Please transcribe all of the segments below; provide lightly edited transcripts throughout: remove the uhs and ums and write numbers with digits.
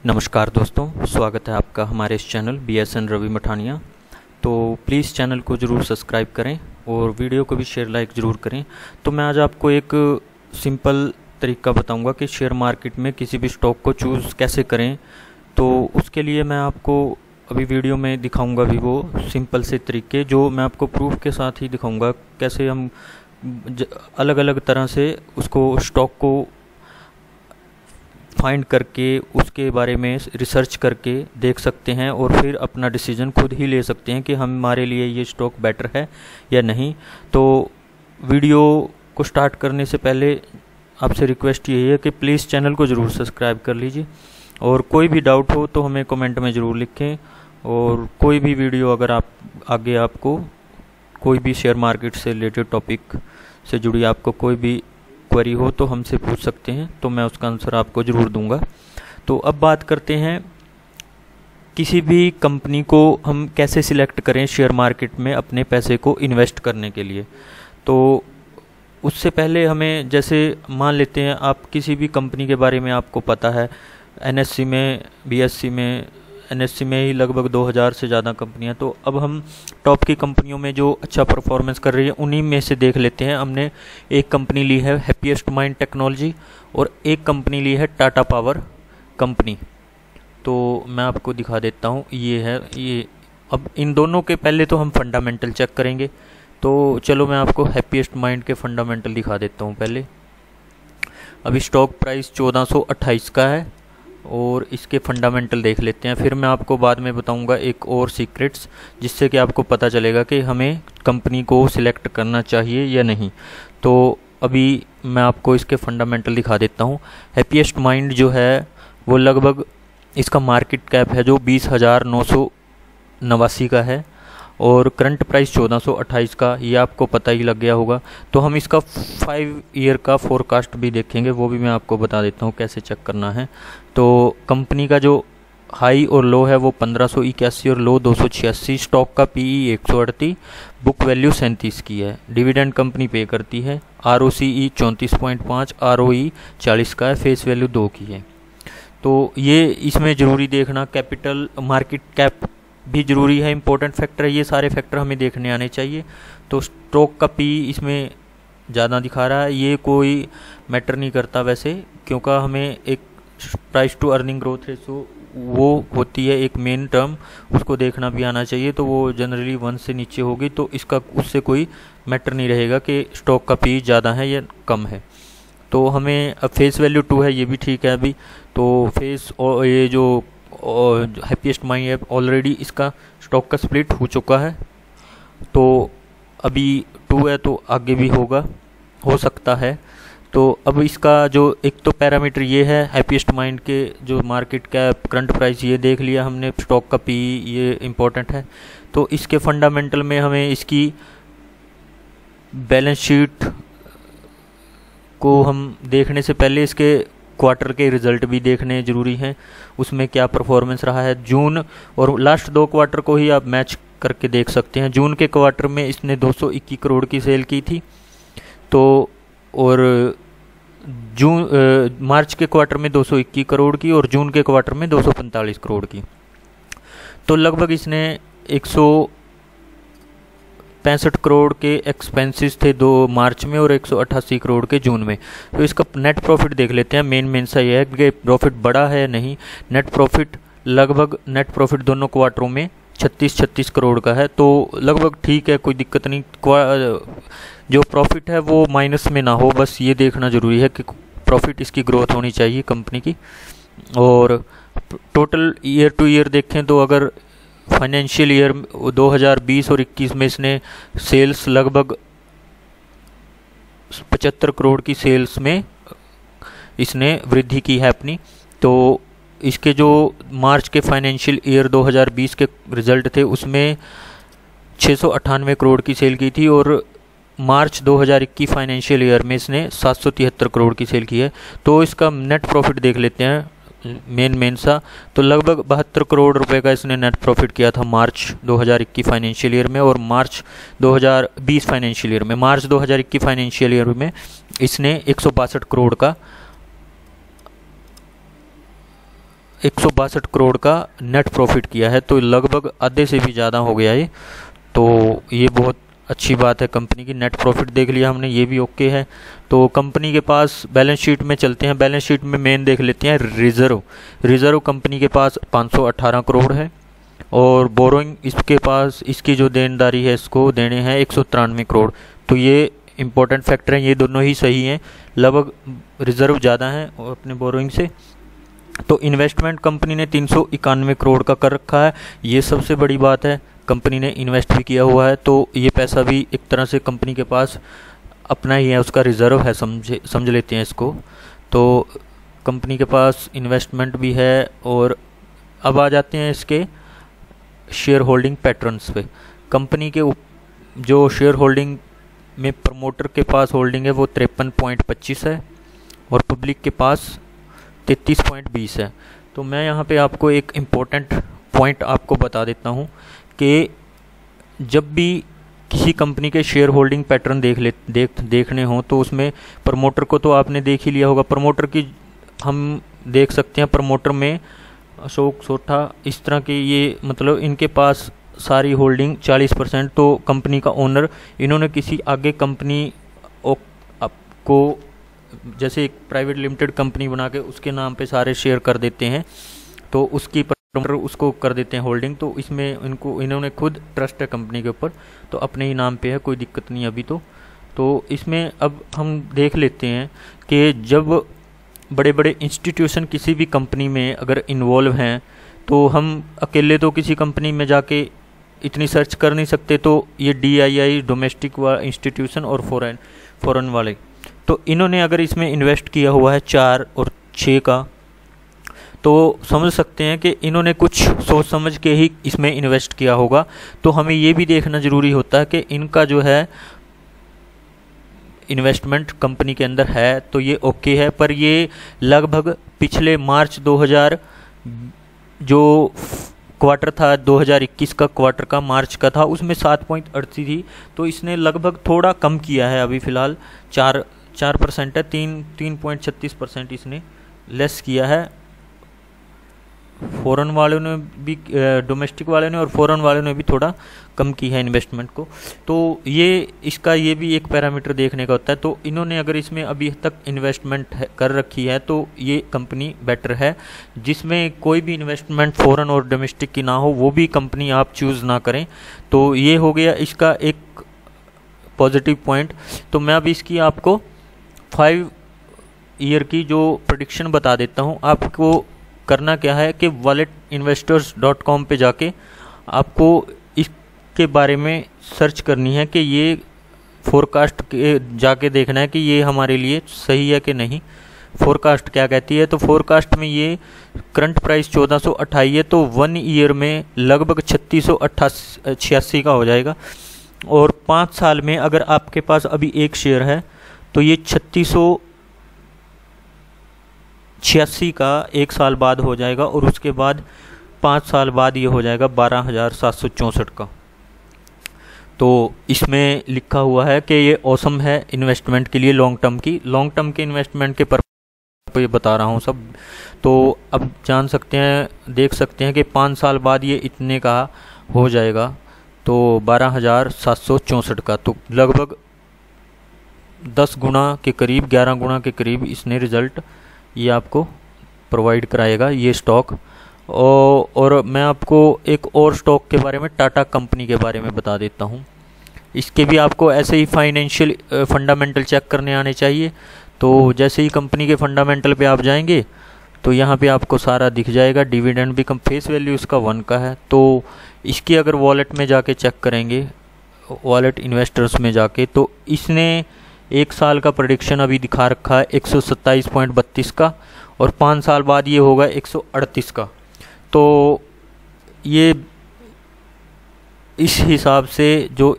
नमस्कार दोस्तों, स्वागत है आपका हमारे इस चैनल BSN रवि मठानिया। तो प्लीज़ चैनल को ज़रूर सब्सक्राइब करें और वीडियो को भी शेयर लाइक ज़रूर करें। तो मैं आज आपको एक सिंपल तरीका बताऊंगा कि शेयर मार्केट में किसी भी स्टॉक को चूज़ कैसे करें। तो उसके लिए मैं आपको अभी वीडियो में दिखाऊंगा भी वो सिंपल से तरीके, जो मैं आपको प्रूफ के साथ ही दिखाऊंगा कैसे हम अलग अलग तरह से उसको स्टॉक को फाइंड करके उसके बारे में रिसर्च करके देख सकते हैं और फिर अपना डिसीजन खुद ही ले सकते हैं कि हमारे लिए ये स्टॉक बेटर है या नहीं। तो वीडियो को स्टार्ट करने से पहले आपसे रिक्वेस्ट यही है कि प्लीज़ चैनल को ज़रूर सब्सक्राइब कर लीजिए और कोई भी डाउट हो तो हमें कमेंट में ज़रूर लिखें। और कोई भी वीडियो अगर आप आगे आपको कोई भी शेयर मार्केट से रिलेटेड टॉपिक से जुड़ी आपको कोई भी क्वेरी हो तो हमसे पूछ सकते हैं, तो मैं उसका आंसर आपको ज़रूर दूंगा। तो अब बात करते हैं किसी भी कंपनी को हम कैसे सिलेक्ट करें शेयर मार्केट में अपने पैसे को इन्वेस्ट करने के लिए। तो उससे पहले हमें, जैसे मान लेते हैं आप किसी भी कंपनी के बारे में आपको पता है, NSE में, BSE में, NSE में ही लगभग 2000 से ज़्यादा कंपनियां। तो अब हम टॉप की कंपनियों में जो अच्छा परफॉर्मेंस कर रही है उन्हीं में से देख लेते हैं। हमने एक कंपनी ली है हैप्पीएस्ट माइंड टेक्नोलॉजी और एक कंपनी ली है टाटा पावर कंपनी। तो मैं आपको दिखा देता हूँ, ये है ये। अब इन दोनों के पहले तो हम फंडामेंटल चेक करेंगे। तो चलो मैं आपको हैप्पीएस्ट माइंड के फंडामेंटल दिखा देता हूँ पहले। अभी स्टॉक प्राइस 1428 का है और इसके फंडामेंटल देख लेते हैं। फिर मैं आपको बाद में बताऊंगा एक और सीक्रेट्स, जिससे कि आपको पता चलेगा कि हमें कंपनी को सिलेक्ट करना चाहिए या नहीं। तो अभी मैं आपको इसके फंडामेंटल दिखा देता हूं। हैप्पीएस्ट माइंड जो है वो लगभग, इसका मार्केट कैप है जो 20,989 का है और करंट प्राइस 1428 का, ये आपको पता ही लग गया होगा। तो हम इसका 5 ईयर का फोरकास्ट भी देखेंगे, वो भी मैं आपको बता देता हूँ कैसे चेक करना है। तो कंपनी का जो हाई और लो है वो 1581 और लो 286, स्टॉक का PE 138, बुक वैल्यू 37 की है। डिविडेंड कंपनी पे करती है। ROCE 34.5, ROE 40 का है, फेस वैल्यू 2 की है। तो ये इसमें ज़रूरी देखना, कैपिटल मार्केट कैप भी ज़रूरी है, इंपॉर्टेंट फैक्टर है। ये सारे फैक्टर हमें देखने आने चाहिए। तो स्टॉक का PE इसमें ज़्यादा दिखा रहा है, ये कोई मैटर नहीं करता वैसे, क्योंकि हमें एक price to earning growth ratio वो होती है एक मेन टर्म, उसको देखना भी आना चाहिए। तो वो जनरली 1 से नीचे होगी, तो इसका उससे कोई मैटर नहीं रहेगा कि स्टॉक का PE ज़्यादा है या कम है। तो हमें अब फेस वैल्यू 2 है, ये भी ठीक है अभी। तो फेस और ये जो हैप्पीएस्ट माइंड है ऑलरेडी इसका स्टॉक का स्प्लिट हो चुका है, तो अभी 2 है तो आगे भी हो सकता है। तो अब इसका जो एक तो पैरामीटर ये है हैप्पीएस्ट माइंड के, जो मार्केट कैप, करंट प्राइस, ये देख लिया हमने। स्टॉक का PE ये इम्पोर्टेंट है। तो इसके फंडामेंटल में हमें इसकी बैलेंस शीट को हम देखने से पहले इसके क्वार्टर के रिजल्ट भी देखने ज़रूरी हैं, उसमें क्या परफॉर्मेंस रहा है। जून और लास्ट 2 क्वार्टर को ही आप मैच करके देख सकते हैं। जून के क्वार्टर में इसने 221 करोड़ की सेल की थी, तो और मार्च के क्वार्टर में 221 करोड़ की और जून के क्वार्टर में 245 करोड़ की। तो लगभग इसने 165 करोड़ के एक्सपेंसेस थे 2 मार्च में और 188 करोड़ के जून में। तो इसका नेट प्रॉफिट देख लेते हैं। मेन सा ये है कि प्रॉफिट बड़ा है नहीं। नेट प्रॉफिट लगभग, नेट प्रॉफिट दोनों क्वार्टरों में 36 करोड़ का है, तो लगभग ठीक है, कोई दिक्कत नहीं। जो प्रॉफिट है वो माइनस में ना हो, बस ये देखना ज़रूरी है कि प्रॉफिट इसकी ग्रोथ होनी चाहिए कंपनी की। और टोटल ईयर टू ईयर देखें तो अगर फाइनेंशियल ईयर 2020 और 21 में इसने सेल्स लगभग 75 करोड़ की सेल्स में इसने वृद्धि की है अपनी। तो इसके जो मार्च के फाइनेंशियल ईयर 2020 के रिजल्ट थे उसमें 698 करोड़ की सेल की थी और मार्च 2021 फाइनेंशियल ईयर में इसने 773 करोड़ की सेल की है। तो इसका नेट प्रॉफिट देख लेते हैं मेन सा। तो लगभग 72 करोड़ रुपए का इसने नेट प्रॉफिट किया था मार्च 2021 फाइनेंशियल ईयर में और मार्च 2020 फाइनेंशियल ईयर में। मार्च 2021 फाइनेंशियल ईयर में इसने 162 करोड़ का 162 करोड़ का नेट प्रॉफिट किया है, तो लगभग आधे से भी ज़्यादा हो गया है। तो ये बहुत अच्छी बात है। कंपनी की नेट प्रॉफिट देख लिया हमने, ये भी ओके है। तो कंपनी के पास बैलेंस शीट में चलते हैं। बैलेंस शीट में मेन देख लेते हैं रिजर्व कंपनी के पास 518 करोड़ है, और बोरोइंग इसके पास, इसकी जो देनदारी है इसको देने हैं 193 करोड़। तो ये इंपॉर्टेंट फैक्टर हैं, ये दोनों ही सही हैं। लगभग रिजर्व ज़्यादा है अपने बोरोइंग से। तो इन्वेस्टमेंट कंपनी ने 391 करोड़ का कर रखा है, ये सबसे बड़ी बात है। कंपनी ने इन्वेस्ट भी किया हुआ है, तो ये पैसा भी एक तरह से कंपनी के पास अपना ही है, उसका रिजर्व है, समझ लेते हैं इसको। तो कंपनी के पास इन्वेस्टमेंट भी है। और अब आ जाते हैं इसके शेयर होल्डिंग पैटर्न्स पे। कंपनी के जो शेयर होल्डिंग में प्रमोटर के पास होल्डिंग है वो 53.25 है, और पब्लिक के पास 33.20 है। तो मैं यहाँ पे आपको एक इम्पोर्टेंट पॉइंट आपको बता देता हूँ कि जब भी किसी कंपनी के शेयर होल्डिंग पैटर्न देखने हों, तो उसमें प्रमोटर को तो आपने देख ही लिया होगा। प्रमोटर की हम देख सकते हैं, प्रमोटर में अशोक सोठा, इस तरह के ये, मतलब इनके पास सारी होल्डिंग 40%। तो कंपनी का ओनर, इन्होंने किसी आगे कंपनी को, जैसे एक प्राइवेट लिमिटेड कंपनी बना के उसके नाम पे सारे शेयर कर देते हैं, तो उसकी प्रमोटर उसको कर देते हैं होल्डिंग। तो इसमें इन्होंने खुद ट्रस्ट है कंपनी के ऊपर, तो अपने ही नाम पे है, कोई दिक्कत नहीं अभी तो इसमें अब हम देख लेते हैं कि जब बड़े बड़े इंस्टीट्यूशन किसी भी कंपनी में अगर इन्वॉल्व हैं, तो हम अकेले तो किसी कंपनी में जाके इतनी सर्च कर नहीं सकते। तो ये DII डोमेस्टिक इंस्टीट्यूशन और फॉरेन वाले, तो इन्होंने अगर इसमें इन्वेस्ट किया हुआ है 4 और 6 का, तो समझ सकते हैं कि इन्होंने कुछ सोच समझ के ही इसमें इन्वेस्ट किया होगा। तो हमें ये भी देखना ज़रूरी होता है कि इनका जो है इन्वेस्टमेंट कंपनी के अंदर है, तो ये ओके है। पर ये लगभग पिछले मार्च 2000 जो क्वार्टर था 2021 का, क्वार्टर का मार्च का था, उसमें 7.38 थी। तो इसने लगभग थोड़ा कम किया है, अभी फ़िलहाल 4% है, 3.36% इसने लेस किया है। फॉरेन वालों ने भी, डोमेस्टिक वालों ने और फॉरेन वालों ने भी थोड़ा कम की है इन्वेस्टमेंट को। तो ये भी एक पैरामीटर देखने का होता है। तो इन्होंने अगर इसमें अभी तक इन्वेस्टमेंट कर रखी है, तो ये कंपनी बेटर है। जिसमें कोई भी इन्वेस्टमेंट फॉरेन और डोमेस्टिक की ना हो, वो भी कंपनी आप चूज़ ना करें। तो ये हो गया इसका एक पॉजिटिव पॉइंट। तो मैं अभी इसकी आपको 5 ईयर की जो प्रेडिक्शन बता देता हूँ। आपको करना क्या है कि walletinvestors.com पे जाके आपको इसके बारे में सर्च करनी है कि ये फोरकास्ट के जाके देखना है कि ये हमारे लिए सही है कि नहीं। फोरकास्ट क्या कहती है, तो फोरकास्ट में ये करंट प्राइस 1428 है, तो 1 ईयर में लगभग 3686 का हो जाएगा। और 5 साल में अगर आपके पास अभी एक शेयर है, तो ये 3686 का 1 साल बाद हो जाएगा, और उसके बाद 5 साल बाद ये हो जाएगा 12764 का। तो इसमें लिखा हुआ है कि ये ऑसम है इन्वेस्टमेंट के लिए, लॉन्ग टर्म के इन्वेस्टमेंट के पर्पस ये बता रहा हूँ सब। तो अब जान सकते हैं, देख सकते हैं कि 5 साल बाद ये इतने का हो जाएगा, तो 12764 का। तो लगभग 10 गुना के करीब, 11 गुना के करीब इसने रिज़ल्ट ये आपको प्रोवाइड कराएगा ये स्टॉक। और मैं आपको एक और स्टॉक के बारे में, टाटा कंपनी के बारे में बता देता हूँ। इसके भी आपको ऐसे ही फाइनेंशियल फंडामेंटल चेक करने आने चाहिए। तो जैसे ही कंपनी के फंडामेंटल पे आप जाएंगे, तो यहाँ पे आपको सारा दिख जाएगा। डिविडेंड भी कम, फेस वैल्यू इसका 1 का है। तो इसकी अगर वॉलेट में जाके चेक करेंगे, वॉलेट इन्वेस्टर्स में जाके, तो इसने 1 साल का प्रेडिक्शन अभी दिखा रखा है 127.32 का, और 5 साल बाद ये होगा 138 का। तो ये इस हिसाब से जो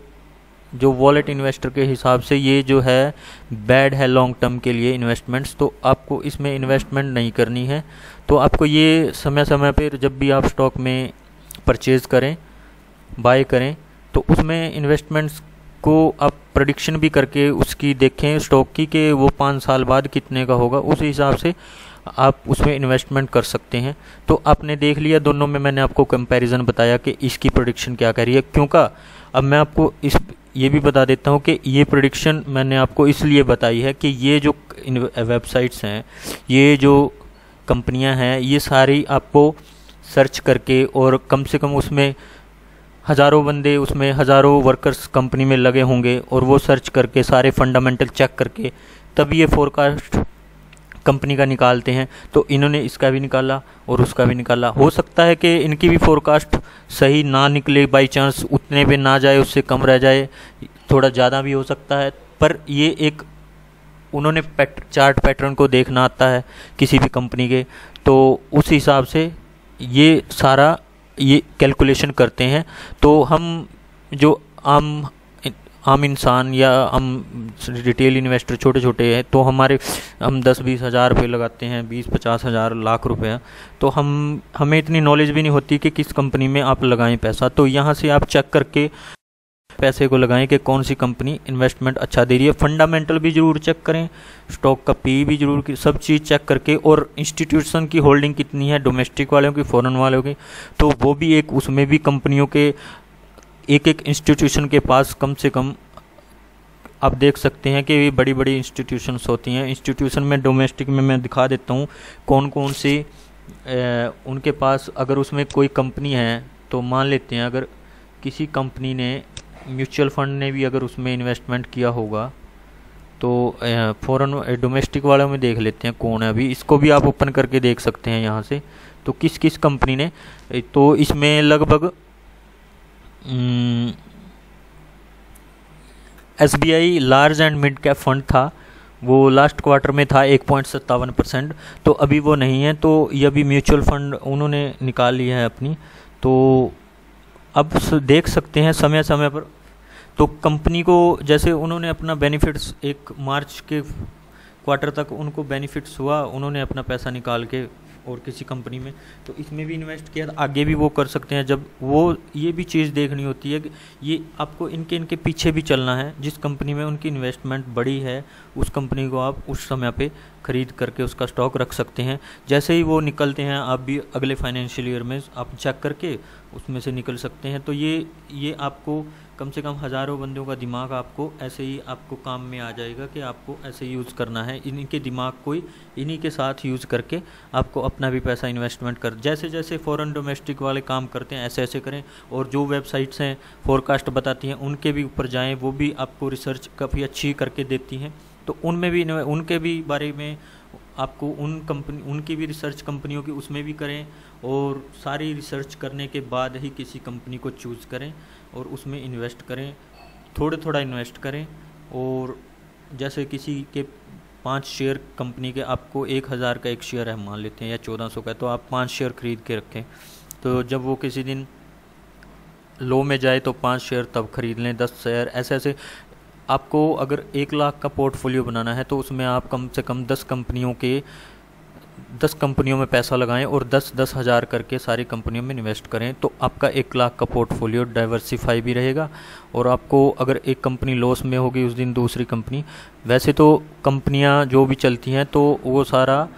वॉलेट इन्वेस्टर के हिसाब से ये जो है बैड है लॉन्ग टर्म के लिए इन्वेस्टमेंट्स। तो आपको इसमें इन्वेस्टमेंट नहीं करनी है। तो आपको ये समय समय पर जब भी आप स्टॉक में परचेज़ करें, बाय करें, तो उसमें इन्वेस्टमेंट्स को आप प्रेडिक्शन भी करके उसकी देखें स्टॉक की कि वो 5 साल बाद कितने का होगा, उस हिसाब से आप उसमें इन्वेस्टमेंट कर सकते हैं। तो आपने देख लिया दोनों में मैंने आपको कंपैरिजन बताया कि इसकी प्रेडिक्शन क्या कह रही है। क्योंकि अब मैं आपको ये भी बता देता हूँ कि ये प्रेडिक्शन मैंने आपको इसलिए बताई है कि ये जो वेबसाइट्स हैं, ये जो कंपनियां हैं, ये सारी आपको सर्च करके और कम से कम उसमें हज़ारों बंदे, उसमें हज़ारों वर्कर्स कंपनी में लगे होंगे और वो सर्च करके सारे फंडामेंटल चेक करके तब ये फोरकास्ट कंपनी का निकालते हैं। तो इन्होंने इसका भी निकाला और उसका भी निकाला। हो सकता है कि इनकी भी फोरकास्ट सही ना निकले, बाई चांस उतने पे ना जाए, उससे कम रह जाए, थोड़ा ज़्यादा भी हो सकता है। पर ये एक उन्होंने चार्ट पैटर्न को देखना आता है किसी भी कंपनी के, तो उस हिसाब से ये सारा ये कैलकुलेशन करते हैं। तो हम जो आम इंसान या हम रिटेल इन्वेस्टर छोटे छोटे हैं, तो हम 10-20 हज़ार रुपये लगाते हैं, 20-50 हज़ार, लाख रुपए, तो हमें इतनी नॉलेज भी नहीं होती कि किस कंपनी में आप लगाएं पैसा। तो यहाँ से आप चेक करके पैसे को लगाएं कि कौन सी कंपनी इन्वेस्टमेंट अच्छा दे रही है। फंडामेंटल भी ज़रूर चेक करें, स्टॉक का पी भी जरूर, सब चीज़ चेक करके, और इंस्टीट्यूशन की होल्डिंग कितनी है, डोमेस्टिक वालों की, फॉरेन वालों की, तो वो भी एक, उसमें भी कंपनियों के एक इंस्टीट्यूशन के पास कम से कम आप देख सकते हैं कि बड़ी बड़ी इंस्टीट्यूशंस होती हैं। इंस्टीट्यूशन में डोमेस्टिक में मैं दिखा देता हूँ कौन कौन सी उनके पास, अगर उसमें कोई कंपनी है तो मान लेते हैं अगर किसी कंपनी ने, म्यूचुअल फंड ने भी अगर उसमें इन्वेस्टमेंट किया होगा, तो फॉरेन डोमेस्टिक वालों में देख लेते हैं कौन है। अभी इसको भी आप ओपन करके देख सकते हैं यहाँ से, तो किस किस कंपनी ने, तो इसमें लगभग SBI large and mid cap fund था, वो लास्ट क्वार्टर में था 1.57%, तो अभी वो नहीं है। तो ये भी म्यूचुअल फंड उन्होंने निकाल लिया है अपनी। तो अब देख सकते हैं समय समय पर, तो कंपनी को जैसे उन्होंने अपना बेनिफिट्स, एक मार्च के क्वार्टर तक उनको बेनिफिट्स हुआ, उन्होंने अपना पैसा निकाल के और किसी कंपनी में, तो इसमें भी इन्वेस्ट किया, आगे भी वो कर सकते हैं। जब वो ये भी चीज़ देखनी होती है कि ये आपको इनके पीछे भी चलना है। जिस कंपनी में उनकी इन्वेस्टमेंट बड़ी है, उस कंपनी को आप उस समय पे ख़रीद करके उसका स्टॉक रख सकते हैं। जैसे ही वो निकलते हैं, आप भी अगले फाइनेंशियल ईयर में आप चेक करके उसमें से निकल सकते हैं। तो ये आपको कम से कम हज़ारों बंदों का दिमाग आपको ऐसे ही आपको काम में आ जाएगा कि आपको ऐसे यूज़ करना है। इनके दिमाग को इन्हीं के साथ यूज़ करके आपको अपना भी पैसा इन्वेस्टमेंट कर, जैसे जैसे फॉरेन डोमेस्टिक वाले काम करते हैं ऐसे ऐसे करें। और जो वेबसाइट्स हैं फोरकास्ट बताती हैं, उनके भी ऊपर जाएं, वो भी आपको रिसर्च काफ़ी अच्छी करके देती हैं। तो उनमें भी, उनके भी बारे में आपको उनकी भी रिसर्च कंपनियों की उसमें भी करें, और सारी रिसर्च करने के बाद ही किसी कंपनी को चूज़ करें और उसमें इन्वेस्ट करें, थोड़ा थोड़ा इन्वेस्ट करें। और जैसे किसी के 5 शेयर कंपनी के, आपको 1000 का एक शेयर है मान लेते हैं, या 1400 का, तो आप 5 शेयर खरीद के रखें। तो जब वो किसी दिन लो में जाए तो 5 शेयर तब खरीद लें, 10 शेयर, ऐसे ऐसे। आपको अगर 1 लाख का पोर्टफोलियो बनाना है तो उसमें आप कम से कम 10 कंपनियों में पैसा लगाएं और 10-10 हज़ार करके सारी कंपनियों में इन्वेस्ट करें। तो आपका 1 लाख का पोर्टफोलियो डाइवर्सिफाई भी रहेगा। और आपको अगर एक कंपनी लॉस में होगी उस दिन दूसरी कंपनी, वैसे तो कंपनियां जो भी चलती हैं तो वो सारा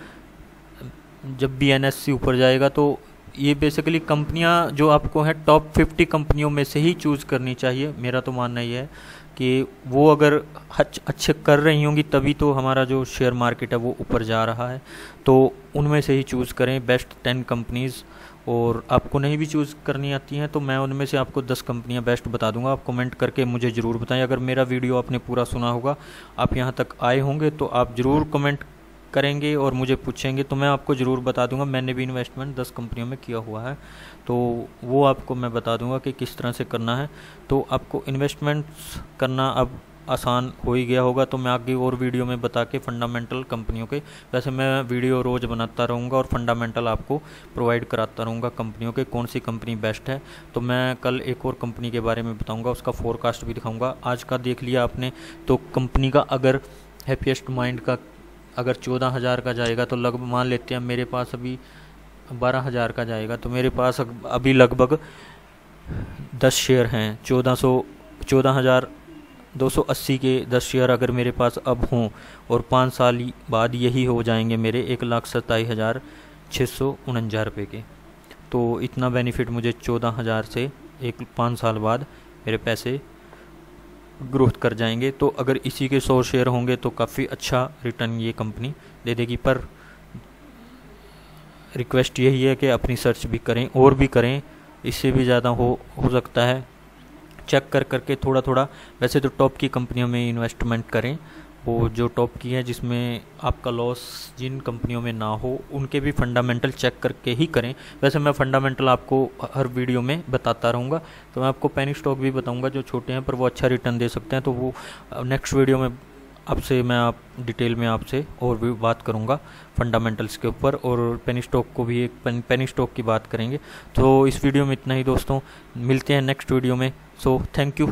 जब भी NSE ऊपर जाएगा, तो ये बेसिकली कंपनियां जो आपको हैं टॉप 50 कंपनियों में से ही चूज़ करनी चाहिए। मेरा तो मानना ये है कि वो अगर अच्छे कर रही होंगी तभी तो हमारा जो शेयर मार्केट है वो ऊपर जा रहा है। तो उनमें से ही चूज़ करें बेस्ट 10 कंपनीज़। और आपको नहीं भी चूज़ करनी आती हैं तो मैं उनमें से आपको 10 कंपनियां बेस्ट बता दूंगा। आप कमेंट करके मुझे ज़रूर बताएं। अगर मेरा वीडियो आपने पूरा सुना होगा, आप यहाँ तक आए होंगे, तो आप ज़रूर कमेंट करेंगे और मुझे पूछेंगे, तो मैं आपको ज़रूर बता दूंगा। मैंने भी इन्वेस्टमेंट 10 कंपनियों में किया हुआ है, तो वो आपको मैं बता दूंगा कि किस तरह से करना है। तो आपको इन्वेस्टमेंट्स करना अब आसान हो ही गया होगा। तो मैं आगे और वीडियो में बता के फंडामेंटल कंपनियों के, वैसे मैं वीडियो रोज़ बनाता रहूँगा और फंडामेंटल आपको प्रोवाइड कराता रहूँगा कंपनियों के, कौन सी कंपनी बेस्ट है। तो मैं कल एक और कंपनी के बारे में बताऊँगा, उसका फोरकास्ट भी दिखाऊँगा। आज का देख लिया आपने, तो कंपनी का अगर हैप्पीएस्ट माइंड का अगर 14,000 का जाएगा, तो लगभग मान लेते हैं मेरे पास अभी 12,000 का जाएगा, तो मेरे पास अभी लगभग 10 शेयर हैं। 14,000 280 के 10 शेयर अगर मेरे पास अब हों और 5 साल बाद यही हो जाएंगे मेरे 1,27,649 रुपये के, तो इतना बेनिफिट मुझे 14,000 से 5 साल बाद मेरे पैसे ग्रोथ कर जाएंगे। तो अगर इसी के 100 शेयर होंगे तो काफ़ी अच्छा रिटर्न ये कंपनी दे देगी। पर रिक्वेस्ट यही है कि अपनी सर्च भी करें और भी करें, इससे भी ज़्यादा हो सकता है। चेक करके थोड़ा थोड़ा, वैसे तो टॉप की कंपनियों में इन्वेस्टमेंट करें, वो जो टॉप की है जिसमें आपका लॉस जिन कंपनियों में ना हो उनके भी फंडामेंटल चेक करके ही करें। वैसे मैं फंडामेंटल आपको हर वीडियो में बताता रहूँगा, तो मैं आपको पेनी स्टॉक भी बताऊँगा जो छोटे हैं पर वो अच्छा रिटर्न दे सकते हैं, तो वो नेक्स्ट वीडियो में मैं डिटेल में आपसे और भी बात करूँगा फंडामेंटल्स के ऊपर, और पेनी स्टॉक को भी एक पेनी स्टॉक की बात करेंगे। तो इस वीडियो में इतना ही दोस्तों, मिलते हैं नेक्स्ट वीडियो में। So thank you.